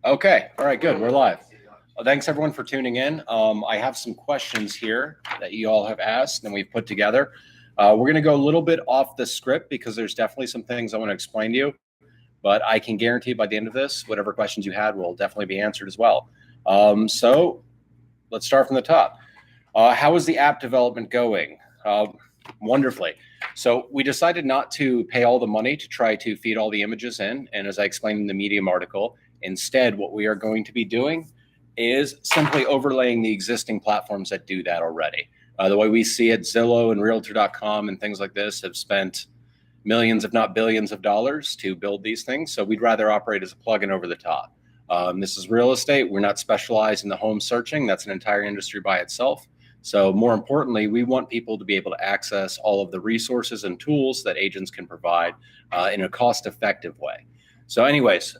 Okay. All right, good. We're live. Thanks everyone for tuning in. I have some questions here that you all have asked and we've put together. We're going to go a little bit off the script because there's definitely some things I want to explain to you, but I can guarantee by the end of this, whatever questions you had will definitely be answered as well. So let's start from the top. How is the app development going? Wonderfully. So we decided not to pay all the money to try to feed all the images in. And as I explained in the Medium article, instead, what we are going to be doing is simply overlaying the existing platforms that do that already. The way we see it, Zillow and Realtor.com and things like this have spent millions, if not billions of dollars to build these things. So we'd rather operate as a plugin over the top. This is real estate. We're not specialized in the home searching. That's an entire industry by itself. So more importantly, we want people to be able to access all of the resources and tools that agents can provide in a cost-effective way. So anyways,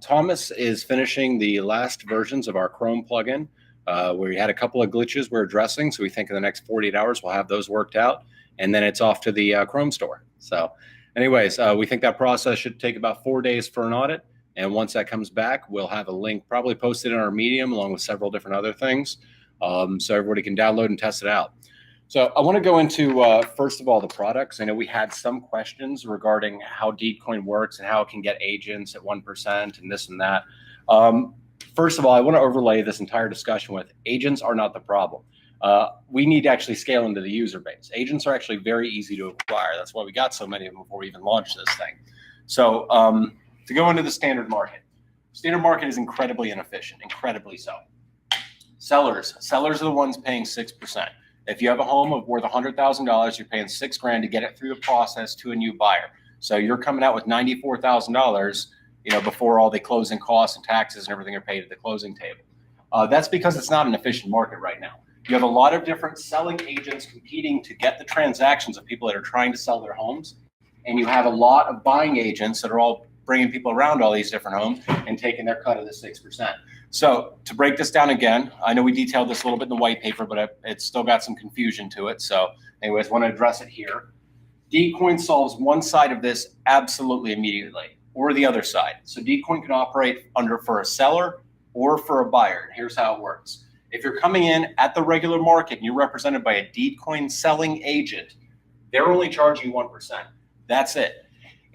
Thomas is finishing the last versions of our Chrome plugin where we had a couple of glitches we're addressing. So we think in the next 48 hours, we'll have those worked out. And then it's off to the Chrome store. So anyways, we think that process should take about 4 days for an audit. And once that comes back, we'll have a link probably posted in our Medium along with several different other things. So everybody can download and test it out. So I want to go into, first of all, the products. I know we had some questions regarding how Deedcoin works and how it can get agents at 1% and this and that. First of all, I want to overlay this entire discussion with agents are not the problem. We need to actually scale into the user base. Agents are actually very easy to acquire. That's why we got so many of them before we even launched this thing. So to go into the standard market is incredibly inefficient, incredibly so. Sellers are the ones paying 6%. If you have a home of worth $100,000, you're paying $6,000 to get it through the process to a new buyer. So you're coming out with $94,000, before all the closing costs and taxes and everything are paid at the closing table. That's because it's not an efficient market right now. You have a lot of different selling agents competing to get the transactions of people that are trying to sell their homes, and you have a lot of buying agents that are all bringing people around all these different homes and taking their cut of the 6%. So to break this down again, I know we detailed this a little bit in the white paper, but it's still got some confusion to it. So anyways, I want to address it here. Deedcoin solves one side of this absolutely immediately, or the other side. So Deedcoin can operate for a seller or for a buyer. And here's how it works. If you're coming in at the regular market and you're represented by a Deedcoin selling agent, they're only charging you 1%. That's it.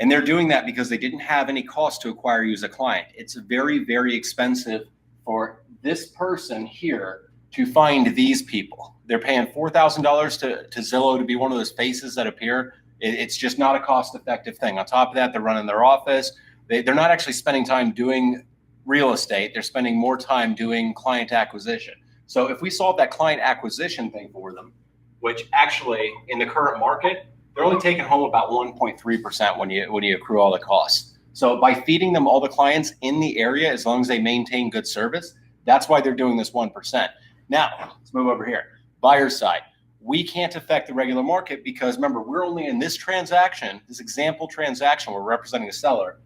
And they're doing that because they didn't have any cost to acquire you as a client. It's very, very expensive for this person here to find these people. They're paying $4,000 to Zillow to be one of those faces that appear. It's just not a cost-effective thing. On top of that, they're running their office. They're not actually spending time doing real estate. They're spending more time doing client acquisition. So if we solve that client acquisition thing for them, which actually in the current market, they're only taking home about 1.3% when you accrue all the costs. So by feeding them all the clients in the area, as long as they maintain good service, that's why they're doing this 1%. Now, let's move over here. Buyer's side. We can't affect the regular market because remember, we're only in this transaction, this example transaction, we're representing a seller.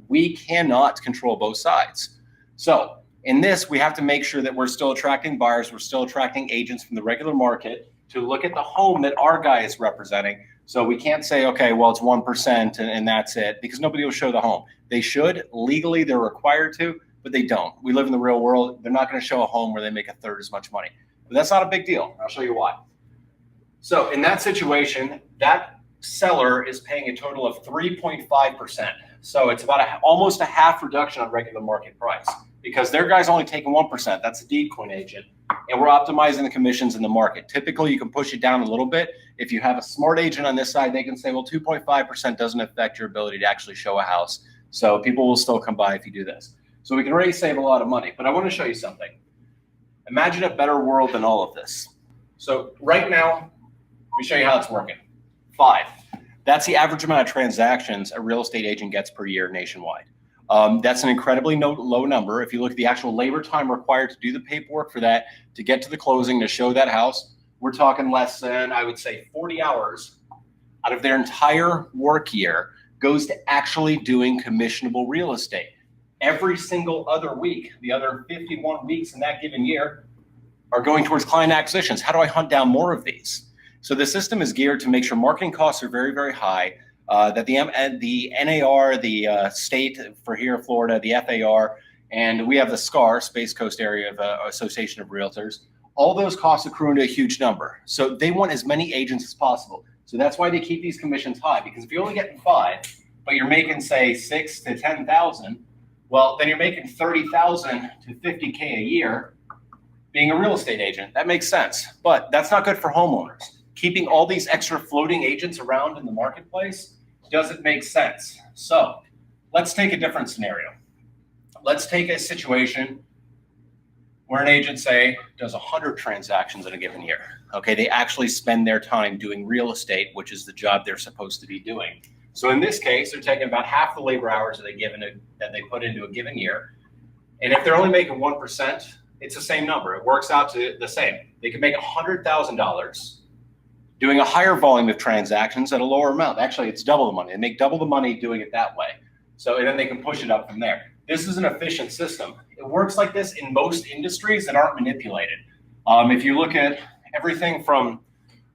We cannot control both sides. So in this, we have to make sure that we're still attracting buyers, we're still attracting agents from the regular market to look at the home that our guy is representing. So we can't say, okay, well, it's 1% and that's it, because nobody will show the home. They should. Legally, they're required to, but they don't. We live in the real world. They're not going to show a home where they make a third as much money. But that's not a big deal. I'll show you why. So in that situation, that seller is paying a total of 3.5%. So it's about almost a half reduction on regular market price because their guy's only taking 1%. That's a Deedcoin agent. And we're optimizing the commissions in the market. Typically, you can push it down a little bit. If you have a smart agent on this side, they can say, well, 2.5% doesn't affect your ability to actually show a house. So people will still come by if you do this. So we can already save a lot of money. But I want to show you something. Imagine a better world than all of this. So right now, let me show you how it's working. 5. That's the average amount of transactions a real estate agent gets per year nationwide. That's an incredibly low number. If you look at the actual labor time required to do the paperwork for that, to get to the closing, to show that house, we're talking less than, I would say, 40 hours out of their entire work year goes to actually doing commissionable real estate. Every single other week, the other 51 weeks in that given year are going towards client acquisitions. How do I hunt down more of these? So the system is geared to make sure marketing costs are very, very high, that the NAR, the state for here in Florida, the FAR, and we have the SCAR, Space Coast Area Association of Realtors. All those costs accrue into a huge number. So they want as many agents as possible. So that's why they keep these commissions high, because if you're only getting 5, but you're making say 6 to 10,000, well, then you're making 30,000 to 50K a year being a real estate agent. That makes sense, but that's not good for homeowners. Keeping all these extra floating agents around in the marketplace doesn't make sense. So let's take a different scenario. Let's take a situation where an agent, say, does 100 transactions in a given year. Okay, they actually spend their time doing real estate, which is the job they're supposed to be doing. So in this case, they're taking about half the labor hours that they put into a given year. And if they're only making 1%, it's the same number. It works out to the same. They can make $100,000 doing a higher volume of transactions at a lower amount. Actually, it's double the money. They make double the money doing it that way. So, and then they can push it up from there. This is an efficient system. It works like this in most industries that aren't manipulated. If you look at everything from,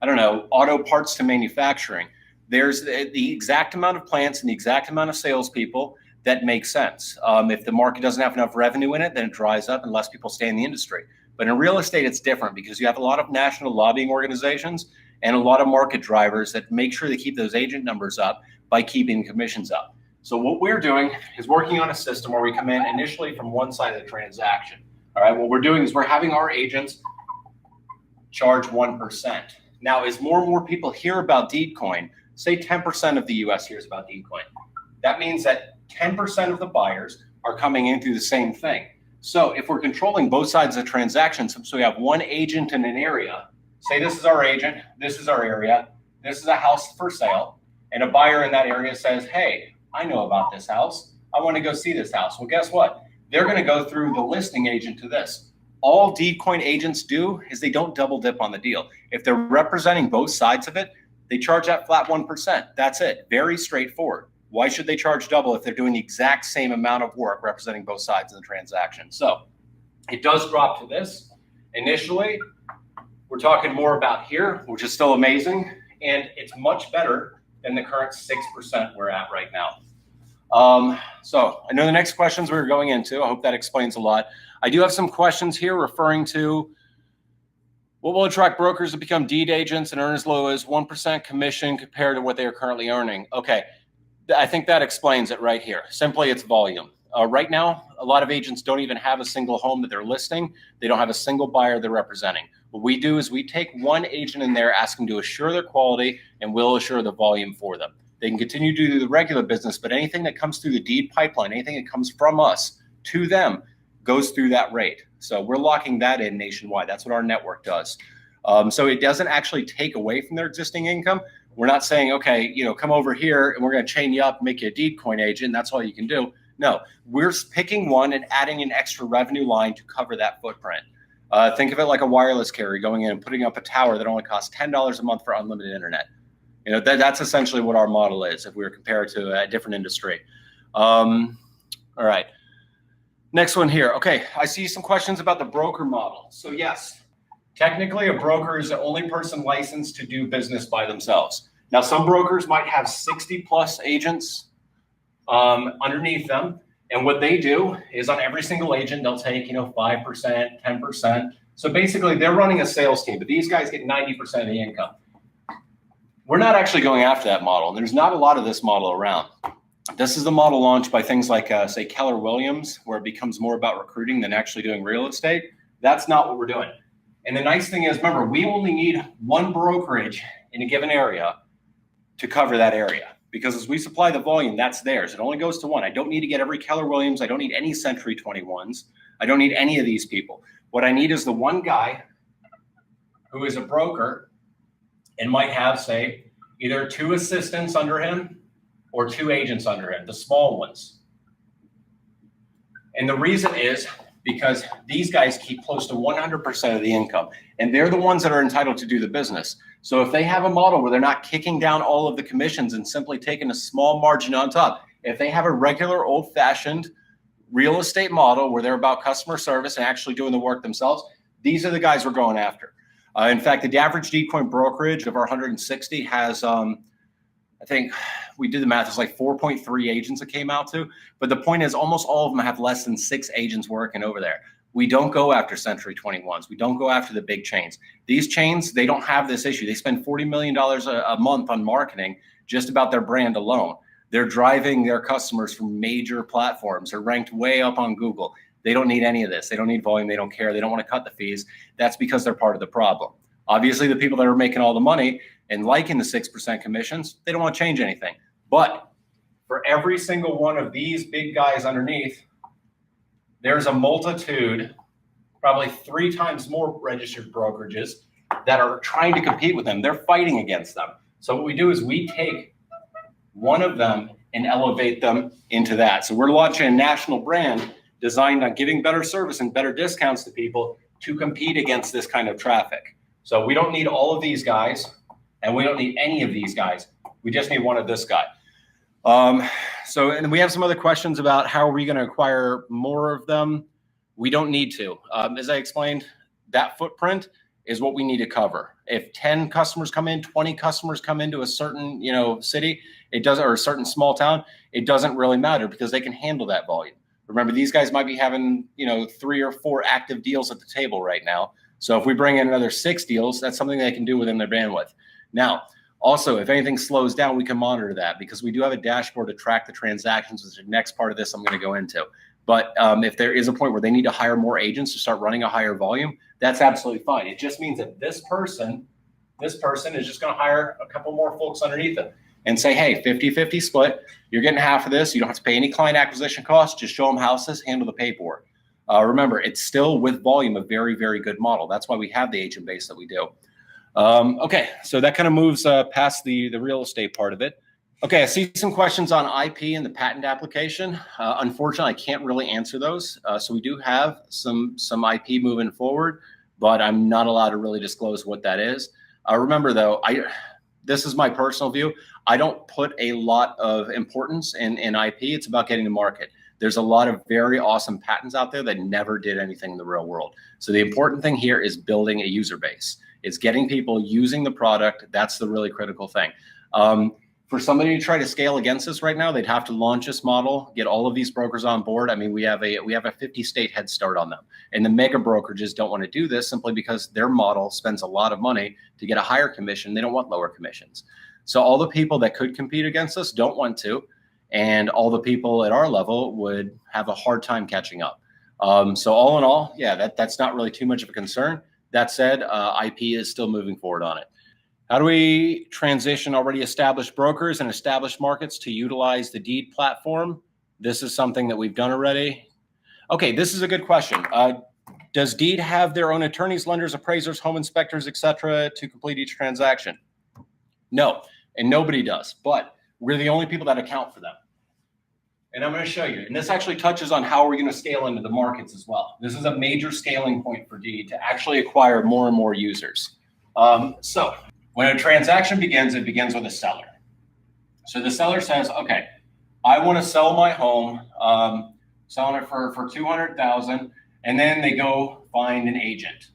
I don't know, auto parts to manufacturing, there's the exact amount of plants and the exact amount of salespeople that makes sense. If the market doesn't have enough revenue in it, then it dries up and less people stay in the industry. But in real estate, it's different because you have a lot of national lobbying organizations and a lot of market drivers that make sure they keep those agent numbers up by keeping commissions up. So what we're doing is working on a system where we come in initially from one side of the transaction. All right, what we're doing is we're having our agents charge 1%. Now, as more and more people hear about Deedcoin, say 10% of the US hears about Deedcoin, that means that 10% of the buyers are coming in through the same thing. So if we're controlling both sides of the transaction, so we have one agent in an area, say this is our agent, this is our area, this is a house for sale, and a buyer in that area says, hey, I know about this house. I want to go see this house. Well, guess what? They're going to go through the listing agent to this. All Deedcoin agents do is they don't double dip on the deal. If they're representing both sides of it, they charge that flat 1%. That's it. Very straightforward. Why should they charge double if they're doing the exact same amount of work representing both sides of the transaction? So it does drop to this. Initially, we're talking more about here, which is still amazing. And it's much better than the current 6% we're at right now. So I know the next questions we're going into. I hope that explains a lot. I do have some questions here referring to what will attract brokers to become deed agents and earn as low as 1% commission compared to what they are currently earning. Okay, I think that explains it right here. Simply, it's volume. Right now, a lot of agents don't even have a single home that they're listing. They don't have a single buyer they're representing. What we do is we take one agent in there, ask them to assure their quality, and we'll assure the volume for them. They can continue to do the regular business, but anything that comes through the deed pipeline, anything that comes from us to them goes through that rate. So we're locking that in nationwide. That's what our network does. So it doesn't actually take away from their existing income. We're not saying, okay, come over here and we're going to chain you up and make you a Deedcoin agent. That's all you can do. No, we're picking one and adding an extra revenue line to cover that footprint. Think of it like a wireless carrier going in and putting up a tower that only costs $10 a month for unlimited internet. That's essentially what our model is if we were compared to a different industry. All right. Next one here. Okay, I see some questions about the broker model. So yes, technically a broker is the only person licensed to do business by themselves. Now, some brokers might have 60 plus agents underneath them. And what they do is on every single agent, they'll take, 5%, 10%. So basically they're running a sales team, but these guys get 90% of the income. We're not actually going after that model. There's not a lot of this model around. This is the model launched by things like, say, Keller Williams, where it becomes more about recruiting than actually doing real estate. That's not what we're doing. And the nice thing is, remember, we only need one brokerage in a given area to cover that area. Because as we supply the volume, that's theirs. It only goes to one. I don't need to get every Keller Williams. I don't need any Century 21s. I don't need any of these people. What I need is the one guy who is a broker and might have, say, either 2 assistants under him or 2 agents under him, the small ones. And the reason is because these guys keep close to 100% of the income, and they're the ones that are entitled to do the business. So if they have a model where they're not kicking down all of the commissions and simply taking a small margin on top, if they have a regular old-fashioned real estate model where they're about customer service and actually doing the work themselves, these are the guys we're going after. In fact, the average Deedcoin brokerage of our 160 has, I think we did the math, it's like 4.3 agents it came out to. But the point is almost all of them have less than 6 agents working over there. We don't go after Century 21s. We don't go after the big chains. These chains, they don't have this issue. They spend $40 million a month on marketing just about their brand alone. They're driving their customers from major platforms. They're ranked way up on Google. They don't need any of this. They don't need volume. They don't care. They don't want to cut the fees. That's because they're part of the problem. Obviously, the people that are making all the money and liking the 6% commissions, they don't want to change anything. But for every single one of these big guys underneath, there's a multitude, probably 3 times more registered brokerages that are trying to compete with them. They're fighting against them. So what we do is we take one of them and elevate them into that. So we're launching a national brand designed on giving better service and better discounts to people to compete against this kind of traffic. So we don't need all of these guys, and we don't need any of these guys. We just need one of this guy. And we have some other questions about how are we going to acquire more of them. We don't need to. As I explained, that footprint is what we need to cover. If 10 customers come in, 20 customers come into a certain, city, it doesn't, or a certain small town, it doesn't really matter because they can handle that volume. Remember, these guys might be having, 3 or 4 active deals at the table right now. So if we bring in another 6 deals, that's something they can do within their bandwidth. Now, also, if anything slows down, we can monitor that because we do have a dashboard to track the transactions, which is the next part of this I'm going to go into. But if there is a point where they need to hire more agents to start running a higher volume, that's absolutely fine. It just means that this person is just going to hire a couple more folks underneath them and say, hey, 50-50 split. You're getting half of this. You don't have to pay any client acquisition costs. Just show them houses, handle the paperwork. Remember, it's still with volume a very, very good model. That's why we have the agent base that we do. Okay, so that kind of moves past the real estate part of it. Okay, I see some questions on IP and the patent application. Unfortunately, I can't really answer those. So we do have some IP moving forward, but I'm not allowed to really disclose what that is. Remember, though, this is my personal view. I don't put a lot of importance in IP. It's about getting to market. There's a lot of very awesome patents out there that never did anything in the real world. So the important thing here is building a user base. It's getting people using the product. That's the really critical thing. For somebody to try to scale against us right now, they'd have to launch this model, get all of these brokers on board. I mean, we have a 50-state head start on them. And the mega brokerages don't want to do this simply because their model spends a lot of money to get a higher commission. They don't want lower commissions. So all the people that could compete against us don't want to. And all the people at our level would have a hard time catching up. So all in all, yeah, that's not really too much of a concern. That said, IP is still moving forward on it. How do we transition already established brokers and established markets to utilize the Deed platform? This is something that we've done already. Okay, this is a good question. Does Deed have their own attorneys, lenders, appraisers, home inspectors, etc., to complete each transaction? No, and nobody does, but we're the only people that account for them. And I'm going to show you. And this actually touches on how we're going to scale into the markets as well. This is a major scaling point for Deed to actually acquire more and more users. So when a transaction begins, it begins with a seller. So the seller says, okay, I want to sell my home, selling it for $200,000, and then they go find an agent.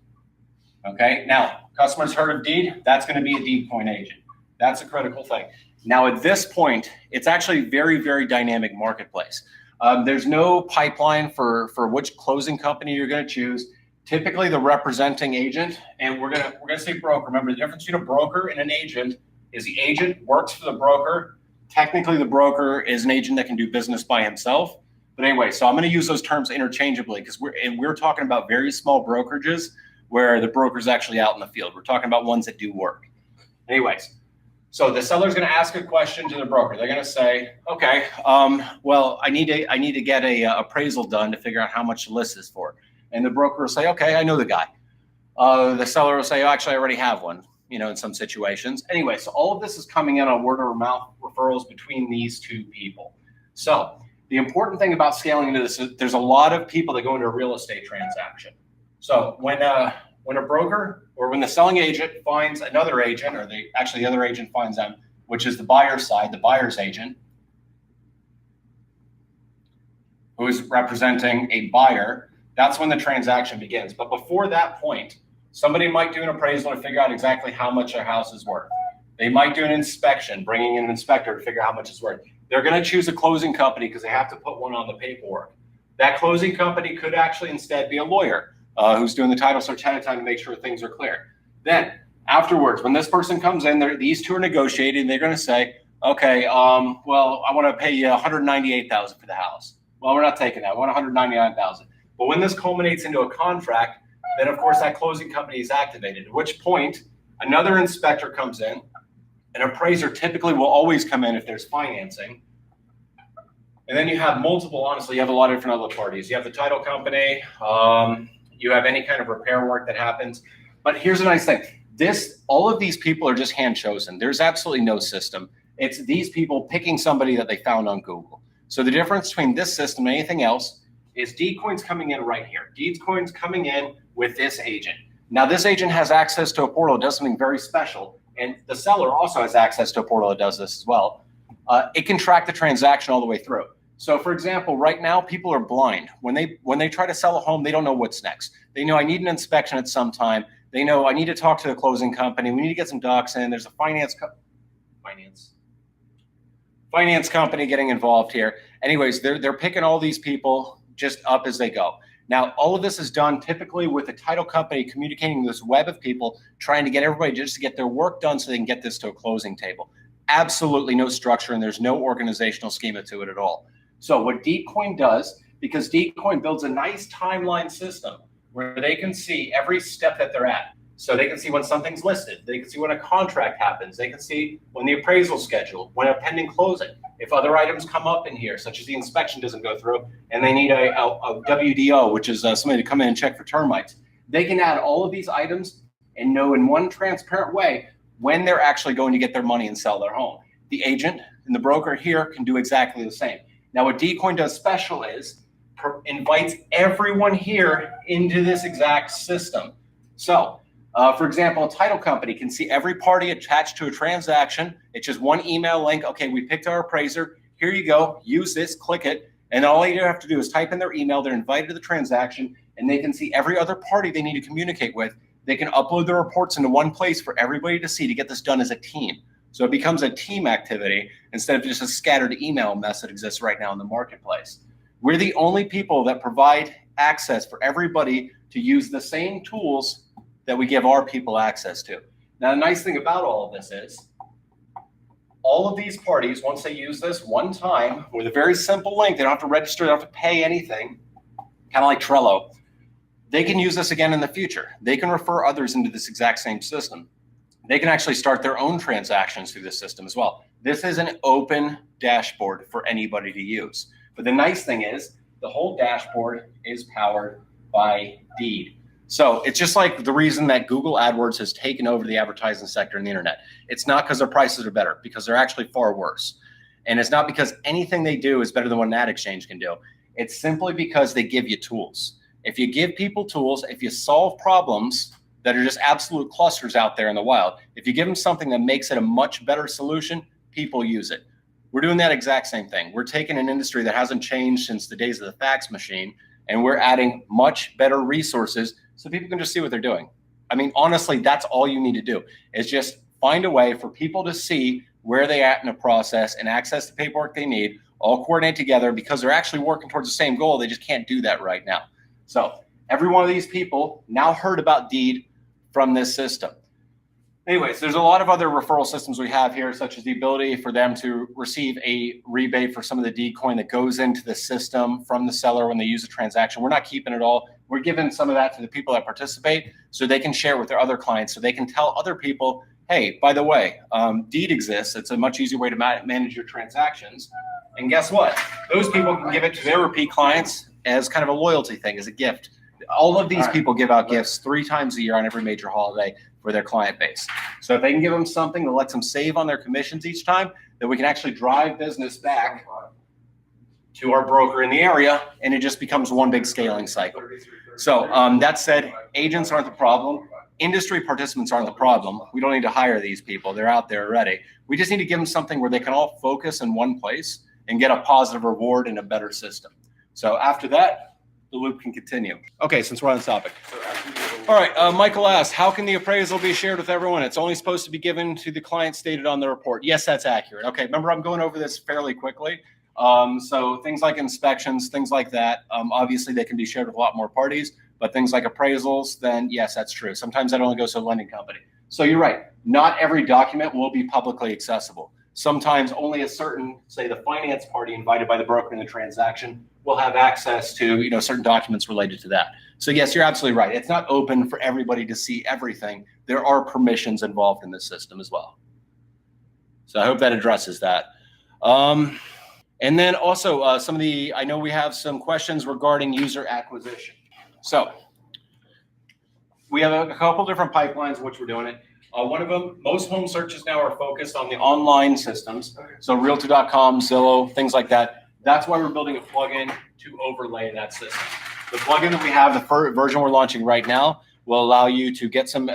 Okay, now customers heard of Deed, that's going to be a Deedcoin agent. That's a critical thing. Now at this point, it's actually very, very dynamic marketplace. There's no pipeline for which closing company you're going to choose. Typically the representing agent, and we're gonna say broker. Remember, the difference between a broker and an agent is the agent works for the broker. Technically the broker is an agent that can do business by himself. But anyway, so I'm going to use those terms interchangeably because we're talking about very small brokerages where the broker's actually out in the field. We're talking about ones that do work. Anyways, so the seller's going to ask a question to the broker. They're going to say, okay, well, I need to get a appraisal done to figure out how much the list is for. And the broker will say, okay, I know the guy. The seller will say, oh, actually, I already have one, in some situations. Anyway, so all of this is coming in on word of mouth referrals between these two people. So the important thing about scaling into this is there's a lot of people that go into a real estate transaction. So when a broker or when the selling agent finds another agent, or the other agent finds them, which is the buyer's side, the buyer's agent, who is representing a buyer, that's when the transaction begins. But before that point, somebody might do an appraisal to figure out exactly how much their house is worth. They might do an inspection, bringing in an inspector to figure out how much it's worth. They're going to choose a closing company because they have to put one on the paperwork. That closing company could actually instead be a lawyer who's doing the title search ahead of time to make sure things are clear. Then afterwards, when this person comes in, these two are negotiating. They're going to say, okay, well, I want to pay you $198,000 for the house. Well, we're not taking that. We want $199,000. But when this culminates into a contract, then of course that closing company is activated, at which point another inspector comes in. An appraiser typically will always come in if there's financing. And then you have multiple, honestly, you have a lot of different other parties. You have the title company, you have any kind of repair work that happens. But here's a nice thing. All of these people are just hand chosen. There's absolutely no system. It's these people picking somebody that they found on Google. So the difference between this system and anything else is Deedcoin's coming in right here. Deedcoin's coming in with this agent. Now this agent has access to a portal. It does something very special. And the seller also has access to a portal that does this as well. It can track the transaction all the way through. So for example, right now people are blind. When they try to sell a home, they don't know what's next. They know I need an inspection at some time. They know I need to talk to the closing company. We need to get some docs in. There's a finance company getting involved here. Anyways, they're picking all these people just up as they go. Now, all of this is done typically with a title company communicating this web of people, trying to get everybody just to get their work done so they can get this to a closing table. Absolutely no structure, and there's no organizational schema to it at all. So what Deedcoin does, because Deedcoin builds a nice timeline system where they can see every step that they're at. So they can see when something's listed. They can see when a contract happens. They can see when the appraisal's scheduled, when a pending closing. If other items come up in here, such as the inspection doesn't go through, and they need a WDO, which is somebody to come in and check for termites. They can add all of these items and know in one transparent way when they're actually going to get their money and sell their home. The agent and the broker here can do exactly the same. Now what Deedcoin does special is invites everyone here into this exact system. So, for example, a title company can see every party attached to a transaction. It's just one email link. Okay, we picked our appraiser. Here you go. Use this, click it. And all you have to do is type in their email. They're invited to the transaction, and they can see every other party they need to communicate with. They can upload their reports into one place for everybody to see to get this done as a team. So it becomes a team activity instead of just a scattered email mess that exists right now in the marketplace. We're the only people that provide access for everybody to use the same tools that we give our people access to. Now, the nice thing about all of this is all of these parties, once they use this one time with a very simple link, they don't have to register, they don't have to pay anything, kind of like Trello. They can use this again in the future. They can refer others into this exact same system. They can actually start their own transactions through this system as well. This is an open dashboard for anybody to use. But the nice thing is the whole dashboard is powered by Deed. So it's just like the reason that Google AdWords has taken over the advertising sector in the internet. It's not because their prices are better, because they're actually far worse. And it's not because anything they do is better than what an ad exchange can do. It's simply because they give you tools. If you give people tools, if you solve problems that are just absolute clusters out there in the wild, if you give them something that makes it a much better solution, people use it. We're doing that exact same thing. We're taking an industry that hasn't changed since the days of the fax machine, and we're adding much better resources so people can just see what they're doing. I mean, honestly, that's all you need to do is just find a way for people to see where they're at in a process and access the paperwork they need, all coordinate together because they're actually working towards the same goal. They just can't do that right now. So every one of these people now heard about Deed from this system. Anyways, there's a lot of other referral systems we have here, such as the ability for them to receive a rebate for some of the Deedcoin that goes into the system from the seller when they use a transaction. We're not keeping it all. We're giving some of that to the people that participate so they can share with their other clients, so they can tell other people, hey, by the way, Deed exists. It's a much easier way to manage your transactions. And guess what? Those people can give it to their repeat clients as kind of a loyalty thing, as a gift. All of these people give out gifts 3 times a year on every major holiday for their client base. So if they can give them something that lets them save on their commissions each time, then we can actually drive business back to our broker in the area, and it just becomes one big scaling cycle. So that said, agents aren't the problem. Industry participants aren't the problem. We don't need to hire these people. They're out there already. We just need to give them something where they can all focus in one place and get a positive reward and a better system. So after that, the loop can continue. Okay, since we're on this topic. All right, Michael asks, how can the appraisal be shared with everyone? It's only supposed to be given to the client stated on the report. Yes, that's accurate. Okay, remember, I'm going over this fairly quickly. So things like inspections, things like that, obviously they can be shared with a lot more parties, but things like appraisals, then yes, that's true. Sometimes that only goes to a lending company. So you're right, not every document will be publicly accessible. Sometimes only a certain, say the finance party invited by the broker in the transaction will have access to, certain documents related to that. So yes, you're absolutely right. It's not open for everybody to see everything. There are permissions involved in this system as well. So I hope that addresses that. And then also I know we have some questions regarding user acquisition. So we have a couple different pipelines in which we're doing it. One of them, most home searches now are focused on the online systems. So Realtor.com, Zillow, things like that. That's why we're building a plugin to overlay that system. The plugin that we have, the version we're launching right now, will allow you to get some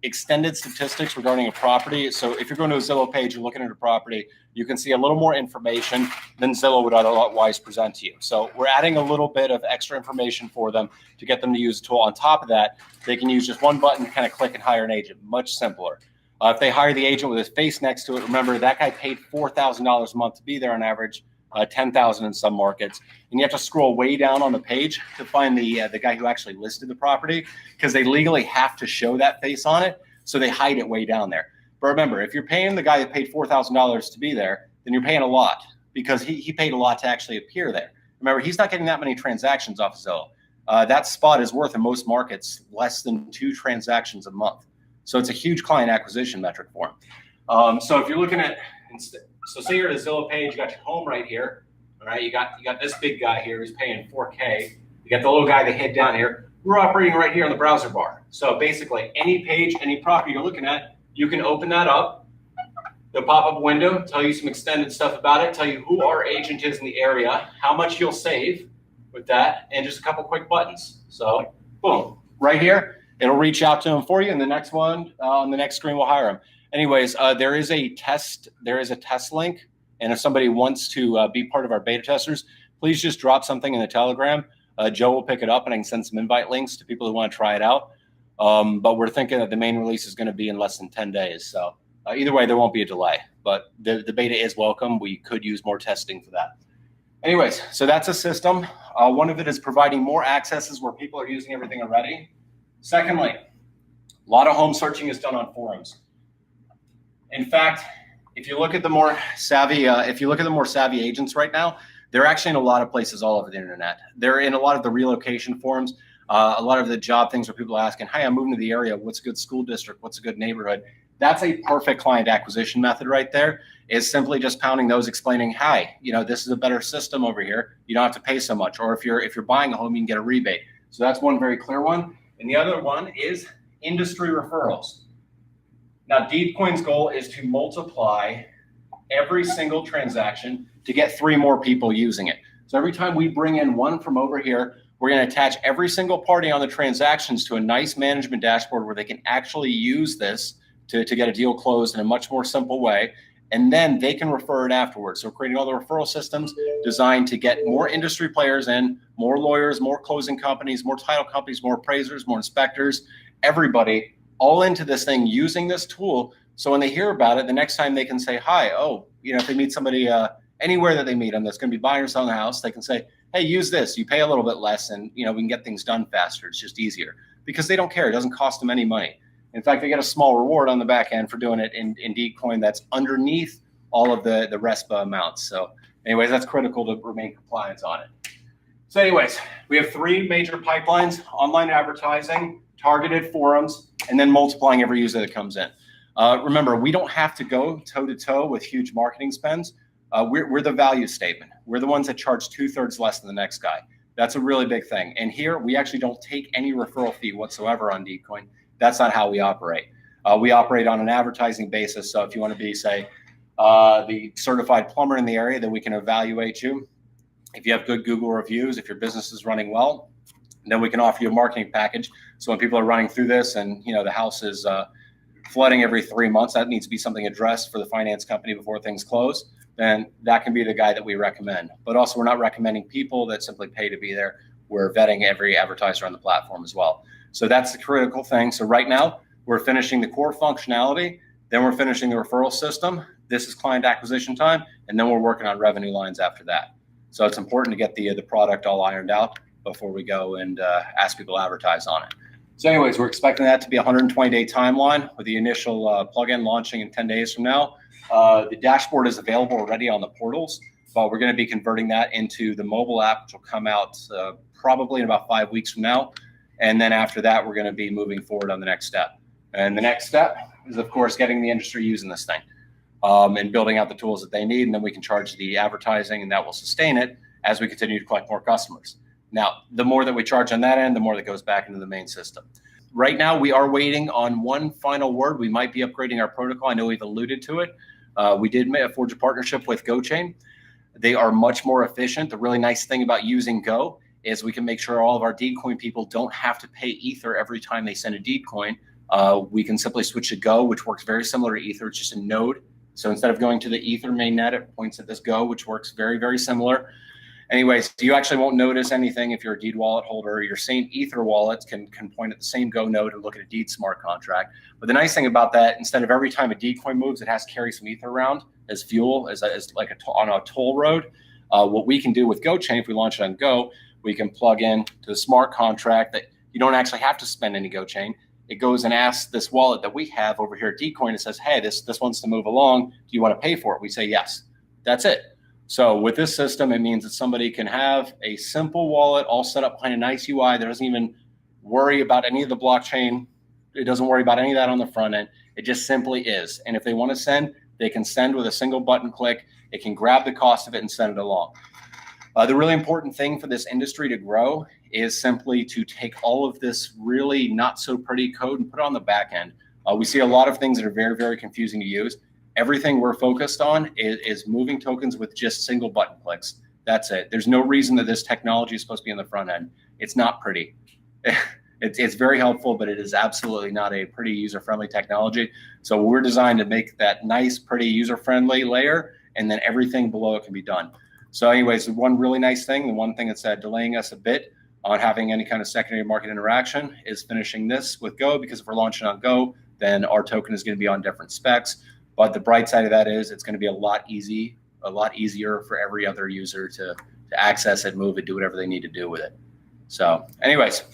extended statistics regarding a property. So if you're going to a Zillow page and looking at a property, you can see a little more information than Zillow would otherwise present to you. So we're adding a little bit of extra information for them to get them to use the tool. On top of that, they can use just one button to kind of click and hire an agent, much simpler. If they hire the agent with his face next to it, remember that guy paid $4,000 a month to be there on average, $10,000 in some markets. And you have to scroll way down on the page to find the guy who actually listed the property, because they legally have to show that face on it. So they hide it way down there. But remember, if you're paying the guy that paid $4,000 to be there, then you're paying a lot, because he paid a lot to actually appear there. Remember, he's not getting that many transactions off of Zillow. That spot is worth in most markets less than 2 transactions a month. So it's a huge client acquisition metric for him. So if you're looking at, so say you're at a Zillow page, you got your home right here. All right, you got this big guy here who's paying 4K. You got the little guy that hid down here. We're operating right here on the browser bar. So basically, any page, any property you're looking at, you can open that up. They'll pop up a window, tell you some extended stuff about it, tell you who our agent is in the area, how much you'll save with that, and just a couple quick buttons. So boom, right here, it'll reach out to them for you. And the next one on the next screen, we'll hire them. Anyways, there is a test link. And if somebody wants to be part of our beta testers, please just drop something in the Telegram. Joe will pick it up and I can send some invite links to people who want to try it out. But we're thinking that the main release is going to be in less than 10 days. So either way, there won't be a delay, but the beta is welcome. We could use more testing for that. Anyways, so that's a system. One of it is providing more accesses where people are using everything already. Secondly, a lot of home searching is done on forums. In fact, if you look at the more savvy, agents right now, they're actually in a lot of places all over the internet. They're in a lot of the relocation forums, a lot of the job things where people are asking, "Hi, I'm moving to the area. What's a good school district? What's a good neighborhood?" That's a perfect client acquisition method right there. Is simply just pounding those, explaining, "Hi, this is a better system over here. You don't have to pay so much." Or if you're buying a home, you can get a rebate. So that's one very clear one. And the other one is industry referrals. Now, Deedcoin's goal is to multiply every single transaction to get 3 more people using it. So every time we bring in one from over here, we're going to attach every single party on the transactions to a nice management dashboard where they can actually use this to get a deal closed in a much more simple way. And then they can refer it afterwards. So we're creating all the referral systems designed to get more industry players in, more lawyers, more closing companies, more title companies, more appraisers, more inspectors, everybody all into this thing using this tool. So when they hear about it, the next time they can say, "Hi, if they meet somebody anywhere that they meet them that's going to be buying or selling a house, they can say, 'Hey, use this. You pay a little bit less and, we can get things done faster.'" It's just easier because they don't care. It doesn't cost them any money. In fact, they get a small reward on the back end for doing it in Deedcoin that's underneath all of the RESPA amounts. So anyways, that's critical to remain compliant on it. So anyways, we have 3 major pipelines: online advertising, targeted forums, and then multiplying every user that comes in. Remember, we don't have to go toe-to-toe with huge marketing spends. We're the value statement. We're the ones that charge 2/3 less than the next guy. That's a really big thing. And here, we actually don't take any referral fee whatsoever on Deedcoin. That's not how we operate. We operate on an advertising basis. So if you want to be, say, the certified plumber in the area, then we can evaluate you. If you have good Google reviews, if your business is running well, then we can offer you a marketing package. So when people are running through this and the house is flooding every 3 months, that needs to be something addressed for the finance company before things close, then that can be the guy that we recommend. But also, we're not recommending people that simply pay to be there. We're vetting every advertiser on the platform as well. So that's the critical thing. So right now we're finishing the core functionality, then we're finishing the referral system. This is client acquisition time, and then we're working on revenue lines after that. So it's important to get the product all ironed out before we go and ask people to advertise on it. So anyways, we're expecting that to be a 120-day timeline with the initial plugin launching in 10 days from now. The dashboard is available already on the portals, but we're going to be converting that into the mobile app, which will come out probably in about 5 weeks from now. And then after that, we're going to be moving forward on the next step. And the next step is, of course, getting the industry using this thing and building out the tools that they need. And then we can charge the advertising, and that will sustain it as we continue to collect more customers. Now, the more that we charge on that end, the more that goes back into the main system. Right now, we are waiting on one final word. We might be upgrading our protocol. I know we've alluded to it. We did forge a partnership with GoChain. They are much more efficient. The really nice thing about using Go is we can make sure all of our Deedcoin people don't have to pay Ether every time they send a Deedcoin. We can simply switch to Go, which works very similar to Ether. It's just a node. So instead of going to the Ether mainnet, it points at this Go, which works very, very similar. Anyways, you actually won't notice anything if you're a Deed wallet holder. Your same Ether wallets can point at the same Go node and look at a Deed smart contract. But the nice thing about that, instead of every time a Deedcoin moves, it has to carry some Ether around as fuel, as like on a toll road. What we can do with GoChain, if we launch it on Go, we can plug in to the smart contract that you don't actually have to spend any GoChain. It goes and asks this wallet that we have over here at Deedcoin. It says, hey, this wants to move along. Do you want to pay for it? We say yes. That's it. So with this system, it means that somebody can have a simple wallet all set up behind a nice UI that doesn't even worry about any of the blockchain. It doesn't worry about any of that on the front end. It just simply is. And if they want to send, they can send with a single button click. It can grab the cost of it and send it along. The really important thing for this industry to grow is simply to take all of this really not so pretty code and put it on the back end. We see a lot of things that are very, very confusing to use. Everything we're focused on is moving tokens with just single button clicks. That's it. There's no reason that this technology is supposed to be on the front end. It's not pretty. It's very helpful, but it is absolutely not a pretty user-friendly technology. So we're designed to make that nice, pretty user-friendly layer, and then everything below it can be done. So anyways, the one really nice thing, the one thing that's delaying us a bit on having any kind of secondary market interaction is finishing this with Go, because if we're launching on Go, then our token is going to be on different specs. But the bright side of that is it's going to be a lot easier for every other user to access it, move it, do whatever they need to do with it. So anyways,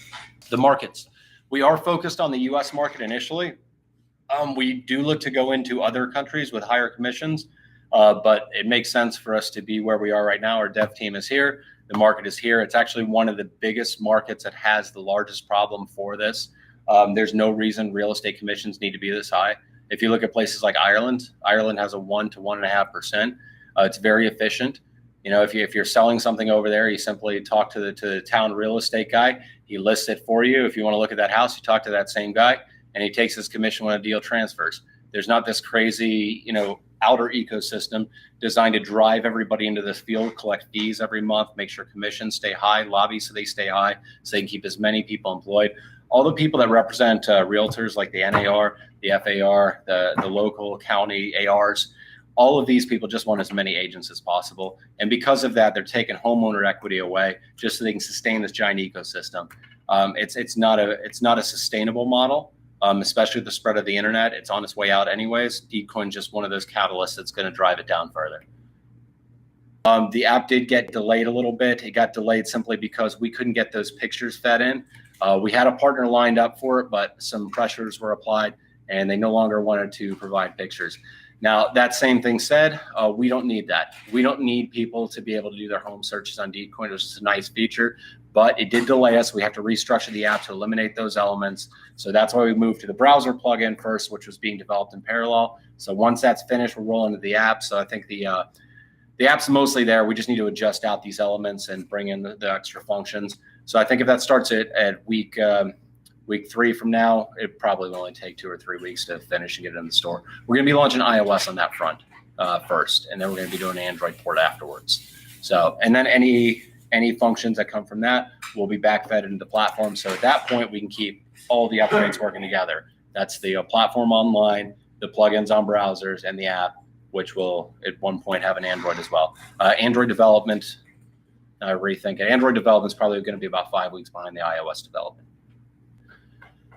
the markets. We are focused on the US market initially. We do look to go into other countries with higher commissions, but it makes sense for us to be where we are right now. Our dev team is here. The market is here. It's actually one of the biggest markets that has the largest problem for this. There's no reason real estate commissions need to be this high. If you look at places like Ireland, Ireland has a 1 to 1.5%. It's very efficient. You know, if you're selling something over there, you simply talk to the town real estate guy. He lists it for you. If you want to look at that house, you talk to that same guy, and he takes his commission when a deal transfers. There's not this crazy, outer ecosystem designed to drive everybody into this field, collect fees every month, make sure commissions stay high, lobby so they stay high, so they can keep as many people employed. All the people that represent realtors like the NAR, the FAR, the local county ARs, all of these people just want as many agents as possible. And because of that, they're taking homeowner equity away just so they can sustain this giant ecosystem. It's not a sustainable model, especially with the spread of the internet. It's on its way out anyways. Deedcoin just one of those catalysts that's going to drive it down further. The app did get delayed a little bit. It got delayed simply because we couldn't get those pictures fed in. We had a partner lined up for it, but some pressures were applied and they no longer wanted to provide pictures. Now, that same thing said, we don't need that. We don't need people to be able to do their home searches on Deedcoin. It's just a nice feature, but it did delay us. We have to restructure the app to eliminate those elements. So that's why we moved to the browser plugin first, which was being developed in parallel. So once that's finished, we'll roll into the app. So I think the app's mostly there. We just need to adjust out these elements and bring in the extra functions. So I think if that starts at week 3 from now, it probably will only take 2 or 3 weeks to finish and get it in the store. We're going to be launching iOS on that front first, and then we're going to be doing an Android port afterwards. So, and then any functions that come from that will be backfed into the platform. So at that point, we can keep all the upgrades working together. That's the platform online, the plugins on browsers, and the app, which will at one point have an Android as well. Android development, rethink it. Android development is probably going to be about 5 weeks behind the iOS development.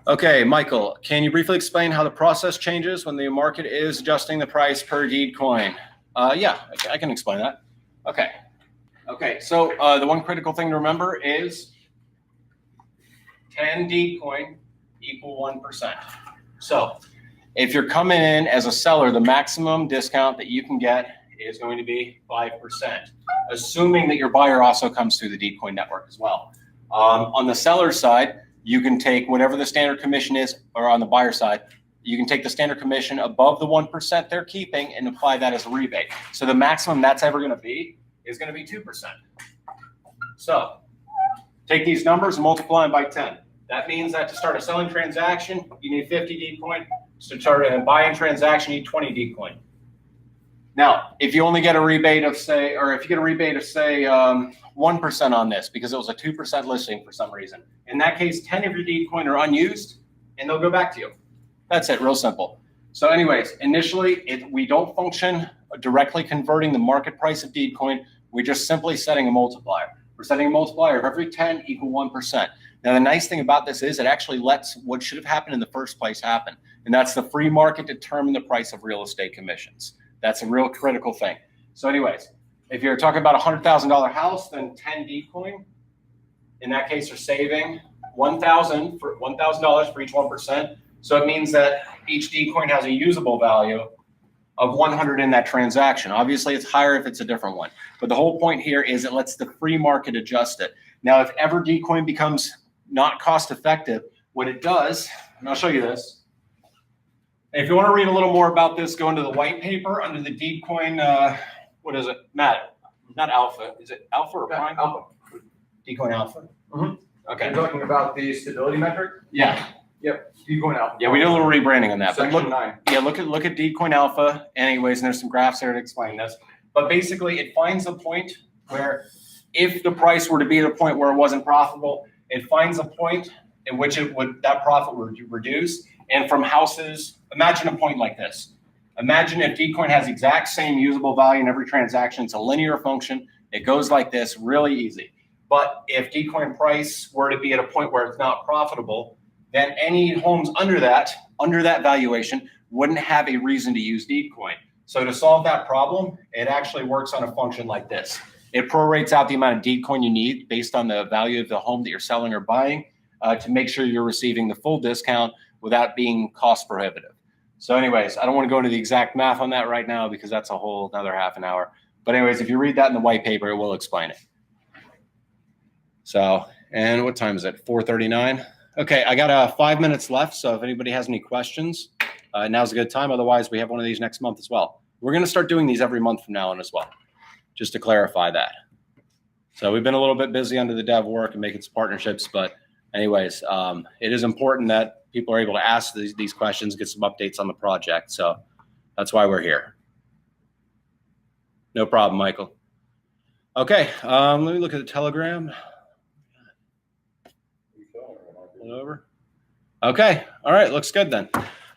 Okay, Michael, can you briefly explain how the process changes when the market is adjusting the price per Deedcoin? Yeah, I can explain that. Okay. So the one critical thing to remember is 10 Deedcoin equal 1%. So if you're coming in as a seller, the maximum discount that you can get is going to be 5%, assuming that your buyer also comes through the Deedcoin network as well. On the seller side, you can take whatever the standard commission is, or on the buyer side, you can take the standard commission above the 1% they're keeping and apply that as a rebate. So the maximum that's ever going to be is going to be 2%. So take these numbers and multiply them by 10. That means that to start a selling transaction, you need 50 Deedcoin. To start a buying transaction, you need 20 Deedcoin. Now, if you only get a rebate of say, or if you get a rebate of say 1% on this because it was a 2% listing for some reason, in that case, 10 of your Deedcoin are unused and they'll go back to you. That's it, real simple. So anyways, initially, we don't function directly converting the market price of Deedcoin. We're just simply setting a multiplier. We're setting a multiplier of every 10 equal 1%. Now, the nice thing about this is it actually lets what should have happened in the first place happen. And that's the free market determine the price of real estate commissions. That's a real critical thing. So anyways, if you're talking about a $100,000 house, then 10 Deedcoin, in that case, you're saving $1,000 for each 1%. So it means that each Deedcoin has a usable value of 100 in that transaction. Obviously, it's higher if it's a different one. But the whole point here is it lets the free market adjust it. Now, if ever Deedcoin becomes not cost effective, what it does, and I'll show you this. If you want to read a little more about this, go into the white paper under the Deedcoin, what is it? Matt, not Alpha. Is it Alpha or Prime? Alpha. Deedcoin Alpha? Mm-hmm. Okay. You're talking about the stability metric? Yeah. Yep. Deedcoin Alpha. Yeah, we did a little rebranding on that. Section 9. Yeah, look at Deedcoin Alpha anyways, and there's some graphs there to explain this. But basically, it finds a point where if the price were to be at a point where it wasn't profitable, it finds a point in which that profit would reduce. And from houses, imagine a point like this. Imagine if Deedcoin has the exact same usable value in every transaction. It's a linear function. It goes like this, really easy. But if Deedcoin price were to be at a point where it's not profitable, then any homes under that valuation wouldn't have a reason to use Deedcoin. So to solve that problem, it actually works on a function like this. It prorates out the amount of Deedcoin you need based on the value of the home that you're selling or buying to make sure you're receiving the full discount without being cost prohibitive. So anyways, I don't want to go into the exact math on that right now because that's a whole another half an hour. But anyways, if you read that in the white paper, it will explain it. So, and what time is it? 4:39. Okay, I got 5 minutes left. So if anybody has any questions, now's a good time. Otherwise, we have one of these next month as well. We're going to start doing these every month from now on as well, just to clarify that. So we've been a little bit busy under the dev work and making some partnerships, but anyways, it is important that people are able to ask these questions, get some updates on the project. So that's why we're here. No problem, Michael. Okay, let me look at the Telegram. Over. Okay, all right, looks good then.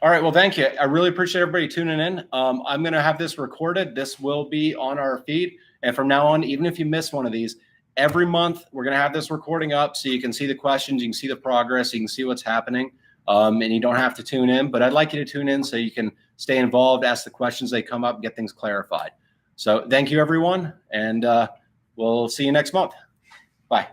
All right, well, thank you. I really appreciate everybody tuning in. I'm going to have this recorded. This will be on our feed. And from now on, even if you miss one of these, every month we're going to have this recording up so you can see the questions, you can see the progress, you can see what's happening. And you don't have to tune in, but I'd like you to tune in so you can stay involved, ask the questions they come up, get things clarified. So thank you, everyone, and we'll see you next month. Bye.